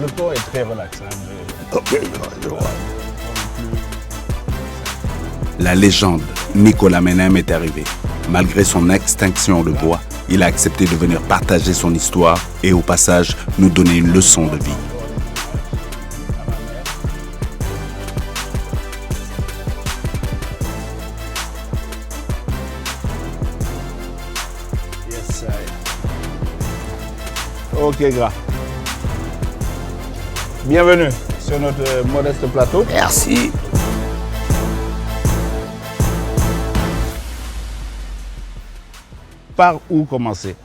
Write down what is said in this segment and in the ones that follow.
le ton est très relax. Hein, Ok, je vois. La légende Nicolas Menem est arrivée. Malgré son extinction de voix, il a accepté de venir partager son histoire et au passage nous donner une leçon de vie. Yes, sir. Ok, gars. Bienvenue sur notre modeste plateau. Merci. Par où commencer?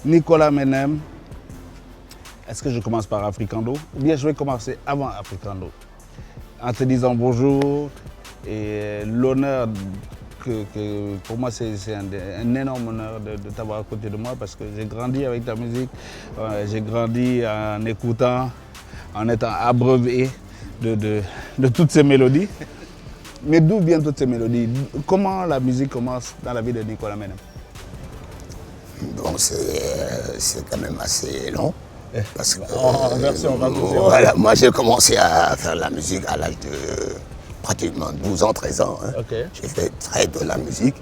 Nicolas Menem, est-ce que je commence par Africando? Ou bien je vais commencer avant Africando? En te disant bonjour et l'honneur que pour moi c'est un énorme honneur de t'avoir à côté de moi parce que j'ai grandi avec ta musique, j'ai grandi en écoutant, en étant abreuvé de toutes ces mélodies. Mais d'où viennent toutes ces mélodies? Comment la musique commence dans la vie de Nicolas Menem? Bon, c'est quand même assez long. Parce que, en version raccourcie. Voilà, moi j'ai commencé à faire la musique à l'âge de pratiquement 12 ans, 13 ans. Hein. Okay. J'ai fait très de la musique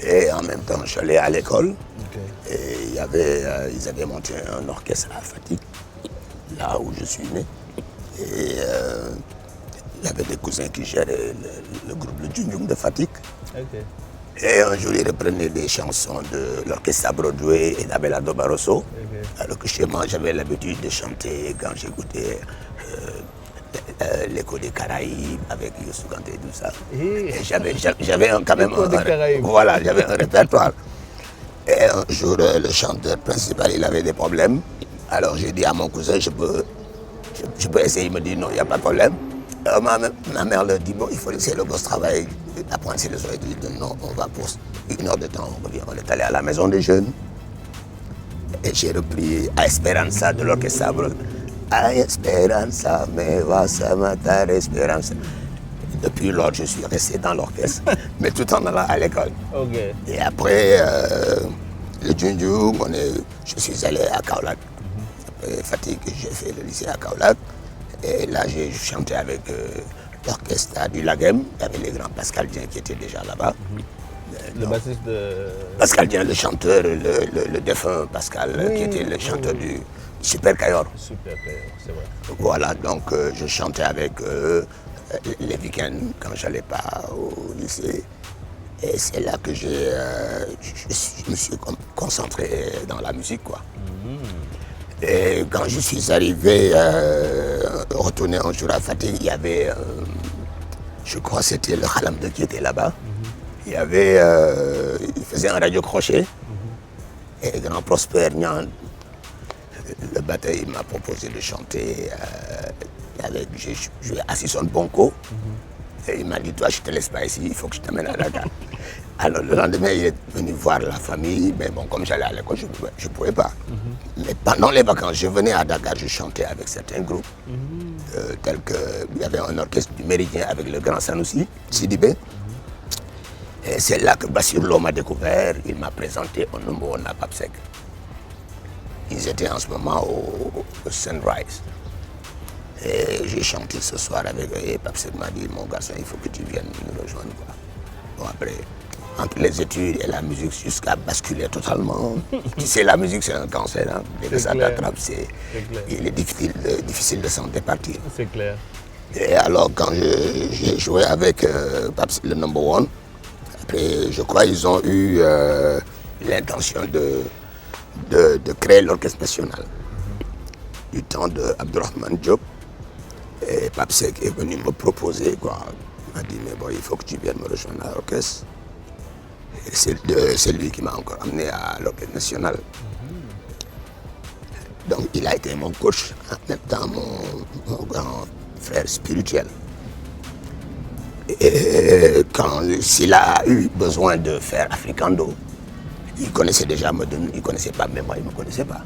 et en même temps je suis allé à l'école. Okay. Et ils avaient monté un orchestre à Fatick, là où je suis né. Et il y avait des cousins qui géraient le groupe Le Djunjum de Fatick. Okay. Et un jour, ils reprenaient des chansons de l'orchestre à Broadway et d'Abelardo Barroso. Okay. Alors que chez moi, j'avais l'habitude de chanter quand j'écoutais l'écho des Caraïbes avec Youssou Kanté et tout ça. Et j'avais quand même j'avais un répertoire. Et un jour, le chanteur principal, il avait des problèmes. Alors j'ai dit à mon cousin, je peux essayer. Il me dit non, il n'y a pas de problème. Ma mère leur dit, bon, il faut laisser le gosse travailler, apprendre ses leçons. Il dit, non, on va pour 1 heure de temps, on revient. On est allé à la maison des jeunes. Et j'ai repris A Esperanza de l'orchestre Sabre. A Esperanza, me vas a matar Esperanza. Depuis lors, je suis resté dans l'orchestre, mais tout en allant à l'école. Okay. Et après, le Djunjum, je suis allé à Kaolack. Après Fatick, j'ai fait le lycée à Kaolack. Et là, j'ai chanté avec l'orchestre du Lagem. Il y avait les grands Pascal Dien qui étaient déjà là-bas. Le bassiste de... Pascal Dien, le chanteur, le défunt Pascal, qui était le chanteur du Super Kayor. Super Kayor, c'est vrai. Voilà, donc je chantais avec les week-ends quand je n'allais pas au lycée. Et c'est là que je me suis concentré dans la musique, quoi. Et quand je suis arrivé, retourné un jour à Fatick, il y avait, je crois que c'était le Khalamde qui était là-bas. Il y avait, il faisait un radio-crochet. Et grand Prosper Nian, le batteur, il m'a proposé de chanter. J'ai joué Assison Bonko. Et il m'a dit, toi, je ne te laisse pas ici, il faut que je t'amène à Dakar. Alors le lendemain, il est venu voir la famille, mais bon, comme j'allais à l'école, je ne pouvais pas. Mais pendant les vacances, je venais à Dakar, je chantais avec certains groupes, tels que, il y avait un orchestre du Méridien avec le grand Sanoussi, Sidibé. Et c'est là que Bassir Lo m'a découvert, il m'a présenté au numéro 1 à Papsec. Ils étaient en ce moment au Sunrise. Et j'ai chanté ce soir avec eux et Papsec m'a dit, mon garçon, il faut que tu viennes nous rejoindre. Bon, après, entre les études et la musique, jusqu'à basculer totalement. Tu sais, la musique, c'est un cancer. Hein. Dès que ça t'attrape, il est difficile de s'en départir. C'est clair. Et alors, quand j'ai joué avec le number 1, après, je crois qu'ils ont eu l'intention de créer l'orchestre national. Du temps d'Abdourahmane Diop. Et Papsec est venu me proposer, quoi. Il m'a dit, mais bon, il faut que tu viennes me rejoindre à l'orchestre. Et c'est lui qui m'a encore amené à l'orchestre national. Donc il a été mon coach, en même temps mon grand frère spirituel. Et quand s'il a eu besoin de faire Africando, il connaissait déjà Modène, il ne connaissait pas, mais moi il ne me connaissait pas.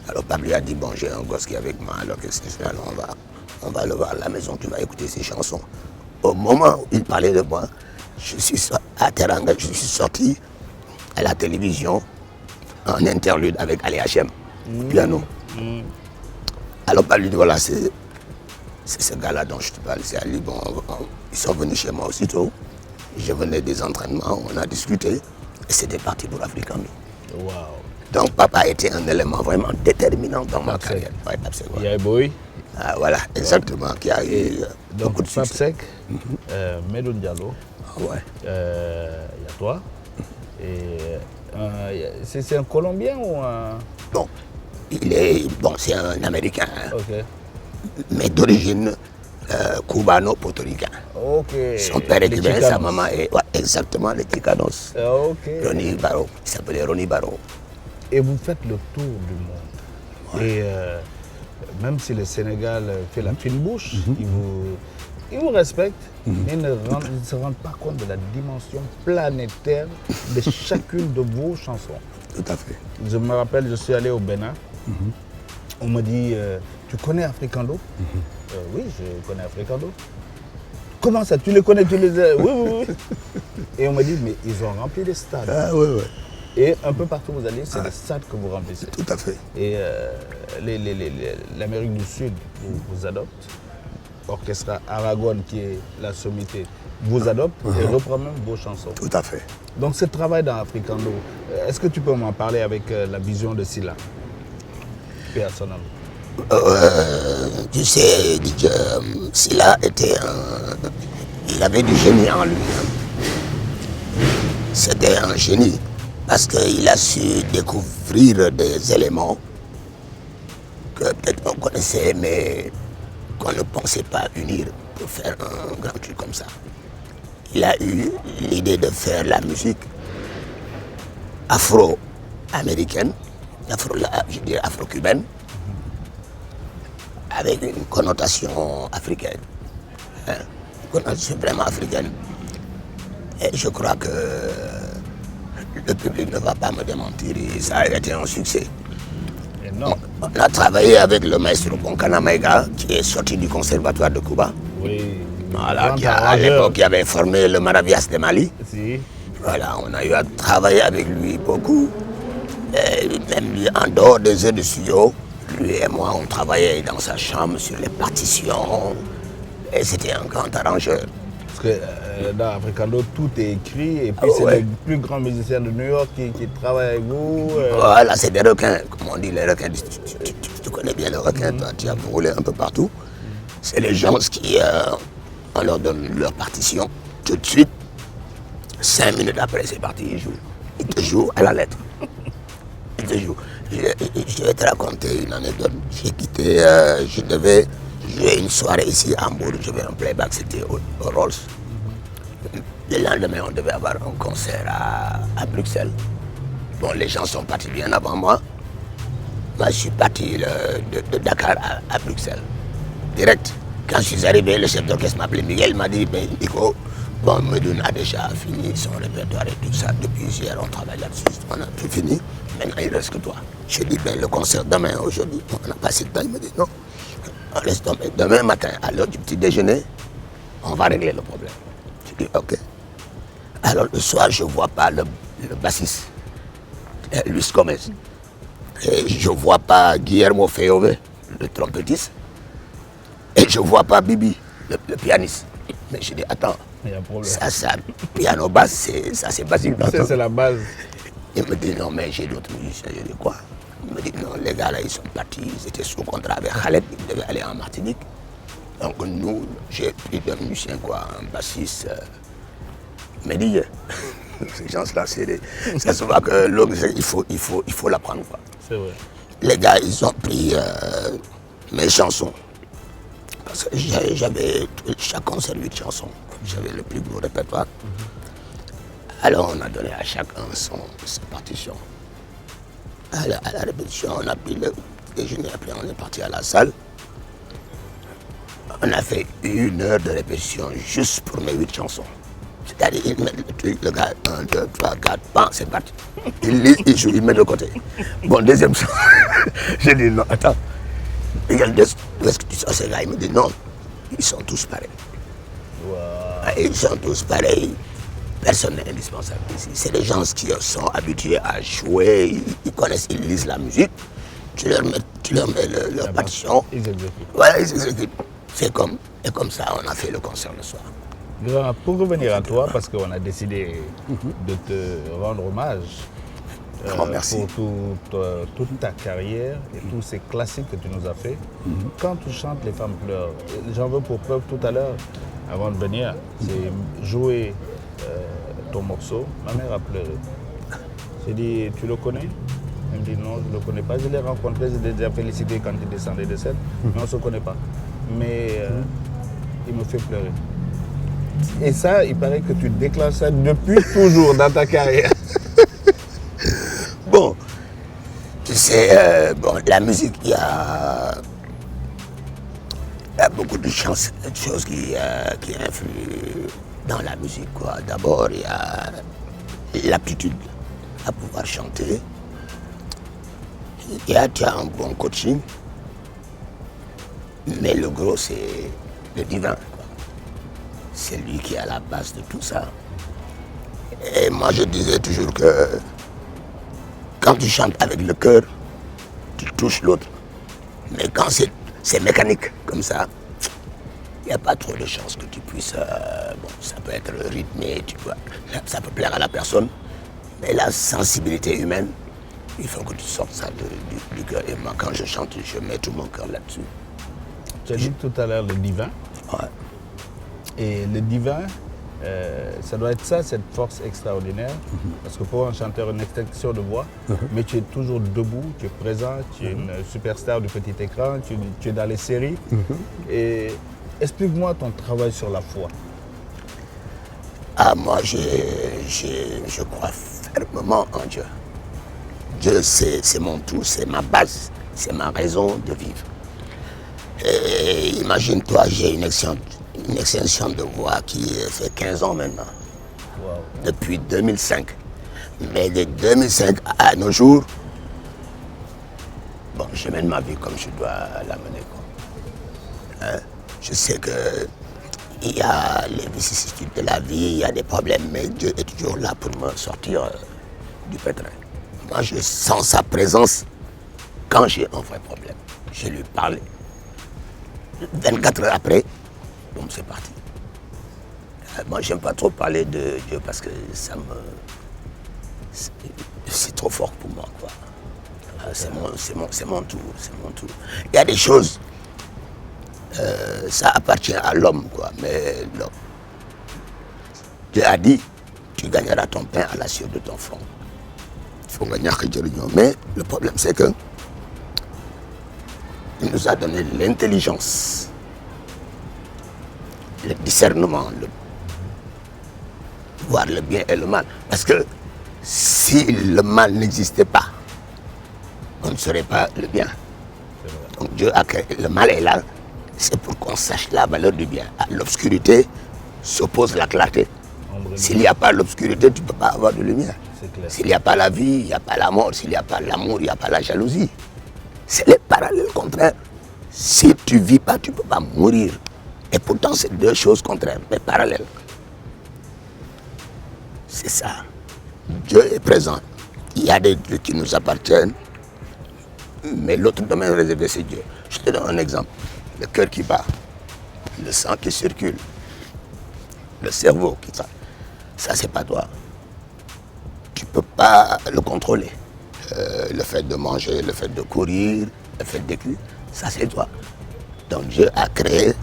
Alors Pape lui a dit, bon, j'ai un gosse qui est avec moi à l'orchestre national, on va le voir à la maison, tu vas écouter ses chansons. Au moment où il parlait de moi, je suis à Teranga, je suis sorti à la télévision en interlude avec Ali Hachem, piano. Alors, bah, lui, voilà, c'est ce gars-là dont je te parle, c'est Ali. Bon, ils sont venus chez moi aussitôt. Je venais des entraînements, on a discuté. Et c'était parti pour Africano. Wow. Donc, papa était un élément vraiment déterminant dans ma Pape Seck. carrière. Ouais, Pape Seck, ouais. Yaye Boy. Ah, voilà, exactement, qui a eu Donc, beaucoup de Pape succès. Seck, Medoune Diallo, Ah, ouais. il y a toi. Et c'est un Colombien ou un... Bon, c'est un Américain, hein, Ok. mais d'origine cubano-portoricain. Ok. Son père est Les cubain, sa Chicanos. maman est... Ouais, exactement, les Chicanos. Ok. Ronnie Barreau, il s'appelait Ronnie Barreau. Et vous faites le tour du monde. Ouais. Et même si le Sénégal fait la fine bouche, ils vous respectent, mais ils ne se rendent pas compte de la dimension planétaire de chacune de vos chansons. Tout à fait. Je me rappelle, je suis allé au Bénin. On m'a dit, tu connais Africando? Oui, je connais Africando. Comment ça? Tu les connais? Tu les as... Oui. Et on m'a dit, mais ils ont rempli des stades. Ah, oui. Et un peu partout où vous allez, c'est des stades que vous remplissez. Tout à fait. Et l'Amérique du Sud vous adopte. Orchestra Aragon, qui est la sommité, vous adopte et reprend même vos chansons. Tout à fait. Donc ce travail dans Africando, est-ce que tu peux m'en parler avec la vision de Silla, personnellement? Tu sais, Silla était il avait du génie en lui. C'était un génie parce qu'il a su découvrir des éléments que peut-être on connaissait, mais qu'on ne pensait pas unir pour faire un grand truc comme ça. Il a eu l'idée de faire la musique afro-américaine, je dirais afro-cubaine, avec une connotation africaine. Une connotation vraiment africaine. Et je crois que le public ne va pas me démentir, et ça a été un succès. Non. On a travaillé avec le maestro Boncana Maïga, qui est sorti du conservatoire de Cuba. Oui. Voilà, à l'époque, qui avait formé le Maravillas de Mali. Si. Voilà, on a eu à travailler avec lui beaucoup. Et même en dehors des heures de studio, lui et moi, on travaillait dans sa chambre sur les partitions. Et c'était un grand arrangeur. Parce que dans Africando, tout est écrit. Et puis c'est les plus grands musiciens de New York qui travaillent avec vous. Voilà, c'est des requins. Comme on dit, les requins. Tu connais bien les requins, toi, tu as roulé un peu partout. C'est les gens qui, on leur donne leur partition tout de suite. 5 minutes après, c'est parti, ils jouent. Ils te jouent à la lettre. Ils te jouent. Je vais te raconter une anecdote. J'ai quitté, je devais jouer une soirée ici à Hambourg. Je vais en playback, c'était au Rolls. Le lendemain, on devait avoir un concert à Bruxelles. Bon, les gens sont partis bien avant moi. Moi, je suis parti de Dakar à Bruxelles. Direct. Quand je suis arrivé, le chef d'orchestre m'a appelé Miguel, m'a dit, mais Nico, bon, Medoune a déjà fini son répertoire et tout ça. Depuis hier, on travaille là-dessus. On a tout fini. Maintenant, il reste que toi. Je lui ai dit, ben, le concert demain, aujourd'hui, on a passé le temps. Il me dit, non, on laisse tomber. Demain matin, à l'heure du petit déjeuner, on va régler le problème. Je dis, ok. Alors, le soir, je ne vois pas le bassiste, Luis Gomez. Et je ne vois pas Guillermo Feove, le trompettiste. Et je ne vois pas Bibi, le pianiste. Mais je dis, attends, ça, piano basse, ça c'est basique. C'est la base. Il me dit, non, mais j'ai d'autres musiciens. Je dis, quoi? Il me dit, non, les gars là, ils sont partis, ils étaient sous contrat avec Khaled, ils devaient aller en Martinique. Donc nous, j'ai pris deux musiciens, quoi, un bassiste, Médille. Ces gens-là, ça se voit que l'homme, il faut l'apprendre, quoi. C'est vrai. Les gars, ils ont pris mes chansons. Parce que j'avais chaque concert 8 chansons. J'avais le plus gros répertoire. Alors on a donné à chacun sa partition. À la répétition, on a pris le déjeuner, après on est parti à la salle. On a fait 1 heure de répétition juste pour mes 8 chansons. C'est-à-dire, il met le truc, le gars, 1, 2, 3, 4, bam, c'est parti. Il lit, il joue, il met de côté. Bon, deuxième chose, j'ai dit non, attends. Regarde, où est-ce que tu sors ces gars? Il me dit non, ils sont tous pareils. Wow. Ils sont tous pareils. Personne n'est indispensable ici. C'est des gens qui sont habitués à jouer, ils connaissent, ils lisent la musique. Tu tu leur mets leur partition. Ils exécutent. Voilà, ils exécutent. C'est comme, et comme ça, on a fait le concert le soir. Grand, pour revenir à toi, parce qu'on a décidé de te rendre hommage Merci. pour toute ta carrière et tous ces classiques que tu nous as fait. Quand tu chantes Les femmes pleurent, j'en veux pour preuve tout à l'heure, avant de venir, c'est jouer ton morceau. Ma mère a pleuré. J'ai dit, tu le connais? Elle me dit non, je ne le connais pas. Je l'ai rencontré, je l'ai déjà félicité quand il descendait de scène, mais on ne se connaît pas. Mais il me fait pleurer. Et ça, il paraît que tu déclenches ça depuis toujours dans ta carrière. Bon, tu sais, bon, la musique, il y a beaucoup de choses qui influent dans la musique, quoi. D'abord, il y a l'aptitude à pouvoir chanter. Tu as un bon coaching. Mais le gros, c'est le divin, quoi. C'est lui qui est à la base de tout ça. Et moi, je disais toujours que quand tu chantes avec le cœur, tu touches l'autre. Mais quand c'est mécanique, comme ça, il n'y a pas trop de chances que tu puisses... bon, ça peut être rythmé, ça peut plaire à la personne, mais la sensibilité humaine, il faut que tu sortes ça du cœur. Et moi, quand je chante, je mets tout mon cœur là-dessus. Tu as dit tout à l'heure le divin. Ouais. Et le divin, ça doit être ça, cette force extraordinaire. Parce que pour un chanteur, une extinction de voix, mais tu es toujours debout, tu es présent, tu es une superstar du petit écran, tu es dans les séries. Et explique-moi ton travail sur la foi. Ah, moi, je crois fermement en Dieu. Dieu, c'est mon tout, c'est ma base, c'est ma raison de vivre. Et imagine-toi, j'ai une extension de voix qui fait 15 ans maintenant, depuis 2005. Mais de 2005 à nos jours, bon, je mène ma vie comme je dois la mener, quoi. Hein? Je sais qu'il y a les vicissitudes de la vie, il y a des problèmes, mais Dieu est toujours là pour me sortir du pétrin. Moi, je sens sa présence quand j'ai un vrai problème. Je lui parle. 24 heures après, bon, c'est parti. Moi, j'aime pas trop parler de Dieu parce que c'est trop fort pour moi, quoi. C'est mon tour, c'est mon tour. Il y a des choses, ça appartient à l'homme, quoi. Mais l'homme, Dieu a dit, tu gagneras ton pain à la sueur de ton front. Il faut gagner que Dieu. Mais le problème, c'est que il nous a donné l'intelligence, le discernement, voir le bien et le mal. Parce que si le mal n'existait pas, on ne saurait pas le bien. Donc Dieu a créé, le mal est là, c'est pour qu'on sache la valeur du bien. À l'obscurité s'oppose la clarté. S'il n'y a pas l'obscurité, tu ne peux pas avoir de lumière. S'il n'y a pas la vie, il n'y a pas la mort. S'il n'y a pas l'amour, il n'y a pas la jalousie. C'est les parallèles contraires. Si tu ne vis pas, tu ne peux pas mourir. Et pourtant, c'est deux choses contraires, mais parallèles. C'est ça. Dieu est présent. Il y a des trucs qui nous appartiennent, mais l'autre domaine réservé, c'est Dieu. Je te donne un exemple. Le cœur qui bat, le sang qui circule, le cerveau qui travaille. Ça, c'est pas toi. Tu ne peux pas le contrôler. Le fait de manger, le fait de courir, le fait d'écrire, ça c'est toi. Donc Dieu a créé,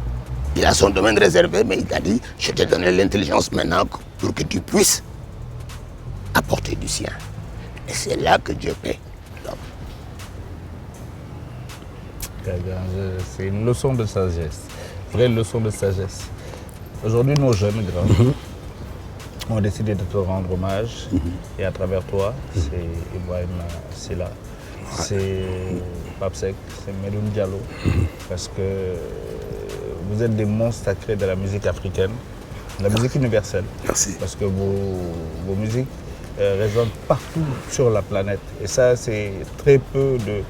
il a son domaine réservé, mais il t'a dit, je t'ai donné l'intelligence maintenant pour que tu puisses apporter du sien. Et c'est là que Dieu paie l'homme. C'est une leçon de sagesse, vraie leçon de sagesse. Aujourd'hui, nos jeunes grands ont décidé de te rendre hommage. Et à travers toi, c'est Ibrahim Silla, c'est Pape Seck, c'est Medoune Diallo. Parce que vous êtes des monstres sacrés de la musique africaine, de la musique universelle. Merci. Parce que vos musiques résonnent partout sur la planète. Et ça, c'est très peu de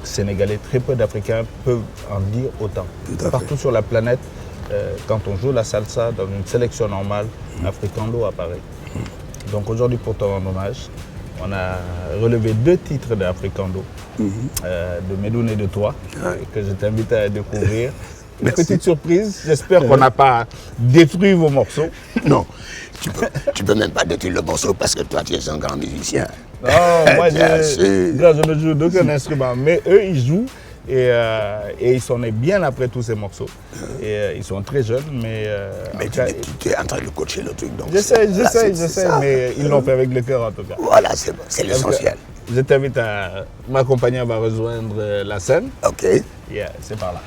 Sénégalais, très peu d'Africains peuvent en dire autant. Partout sur la planète, quand on joue la salsa dans une sélection normale, Africando apparaît. Donc aujourd'hui, pour te rendre hommage, On a relevé 2 titres d'Africando, de Medoune et de Toi, que je t'invite à découvrir. Une petite surprise, j'espère qu'on n'a pas détruit vos morceaux. Non, tu peux même pas détruire le morceau parce que toi, tu es un grand musicien. Non, moi, je ne joue d'aucun instrument, mais eux, ils jouent et ils sont nés bien après tous ces morceaux. Et ils sont très jeunes, mais tu es en train de coacher le truc. J'essaie, mais ils l'ont fait avec le cœur en tout cas. Voilà, c'est l'essentiel. Je t'invite à... Ma compagnie va rejoindre la scène. Ok. Yeah, c'est par là.